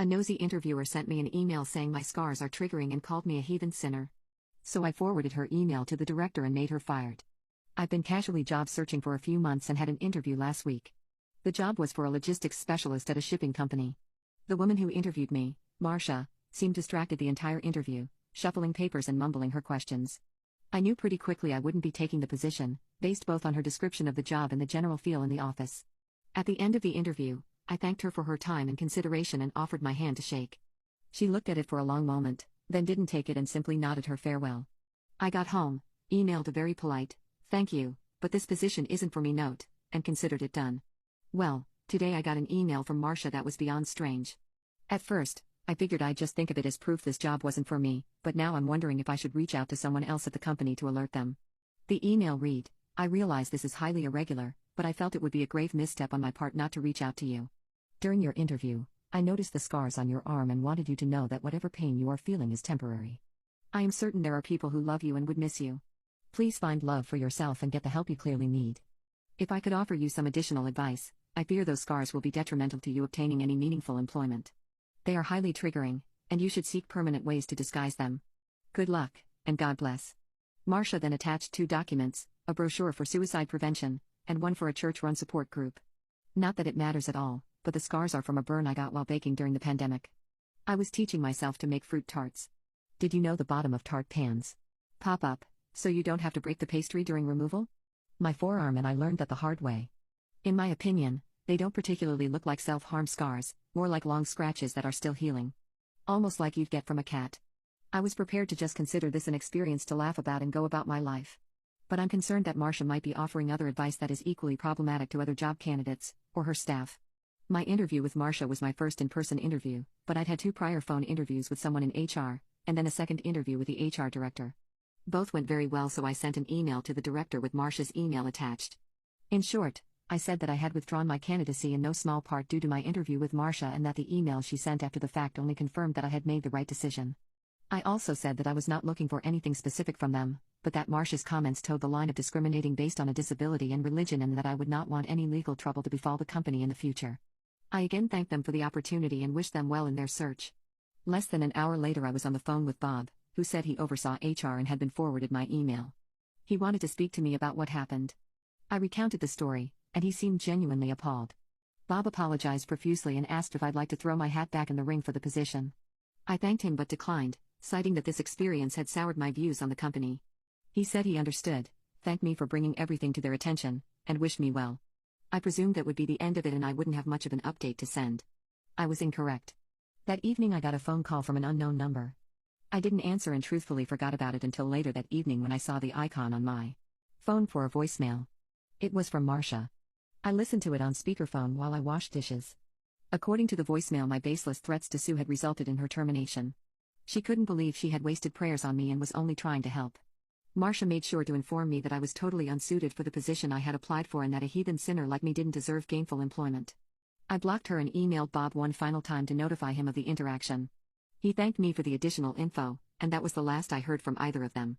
A nosy interviewer sent me an email saying my scars are triggering and called me a heathen sinner. So I forwarded her email to the director and made her fired. I've been casually job searching for a few months and had an interview last week. The job was for a logistics specialist at a shipping company. The woman who interviewed me, Marcia, seemed distracted the entire interview, shuffling papers and mumbling her questions. I knew pretty quickly I wouldn't be taking the position, based both on her description of the job and the general feel in the office. At the end of the interview, I thanked her for her time and consideration and offered my hand to shake. She looked at it for a long moment, then didn't take it and simply nodded her farewell. I got home, emailed a very polite, "Thank you, but this position isn't for me" note, and considered it done. Well, today I got an email from Marcia that was beyond strange. At first, I figured I'd just think of it as proof this job wasn't for me, but now I'm wondering if I should reach out to someone else at the company to alert them. The email read, "I realize this is highly irregular, but I felt it would be a grave misstep on my part not to reach out to you. During your interview, I noticed the scars on your arm and wanted you to know that whatever pain you are feeling is temporary. I am certain there are people who love you and would miss you. Please find love for yourself and get the help you clearly need. If I could offer you some additional advice, I fear those scars will be detrimental to you obtaining any meaningful employment. They are highly triggering, and you should seek permanent ways to disguise them. Good luck, and God bless." Marcia then attached 2 documents, a brochure for suicide prevention, and one for a church-run support group. Not that it matters at all, but the scars are from a burn I got while baking during the pandemic. I was teaching myself to make fruit tarts. Did you know the bottom of tart pans pop up, so you don't have to break the pastry during removal? My forearm, and I learned that the hard way. In my opinion, they don't particularly look like self-harm scars, more like long scratches that are still healing. Almost like you'd get from a cat. I was prepared to just consider this an experience to laugh about and go about my life. But I'm concerned that Marcia might be offering other advice that is equally problematic to other job candidates, or her staff. My interview with Marcia was my first in-person interview, but I'd had 2 prior phone interviews with someone in HR, and then a second interview with the HR director. Both went very well, so I sent an email to the director with Marcia's email attached. In short, I said that I had withdrawn my candidacy in no small part due to my interview with Marcia, and that the email she sent after the fact only confirmed that I had made the right decision. I also said that I was not looking for anything specific from them, but that Marcia's comments towed the line of discriminating based on a disability and religion, and that I would not want any legal trouble to befall the company in the future. I again thanked them for the opportunity and wished them well in their search. Less than an hour later I was on the phone with Bob, who said he oversaw HR and had been forwarded my email. He wanted to speak to me about what happened. I recounted the story, and he seemed genuinely appalled. Bob apologized profusely and asked if I'd like to throw my hat back in the ring for the position. I thanked him but declined, citing that this experience had soured my views on the company. He said he understood, thanked me for bringing everything to their attention, and wished me well. I presumed that would be the end of it and I wouldn't have much of an update to send. I was incorrect. That evening I got a phone call from an unknown number. I didn't answer and truthfully forgot about it until later that evening when I saw the icon on my phone for a voicemail. It was from Marcia. I listened to it on speakerphone while I washed dishes. According to the voicemail, my baseless threats to sue had resulted in her termination. She couldn't believe she had wasted prayers on me and was only trying to help. Marcia made sure to inform me that I was totally unsuited for the position I had applied for and that a heathen sinner like me didn't deserve gainful employment. I blocked her and emailed Bob one final time to notify him of the interaction. He thanked me for the additional info, and that was the last I heard from either of them.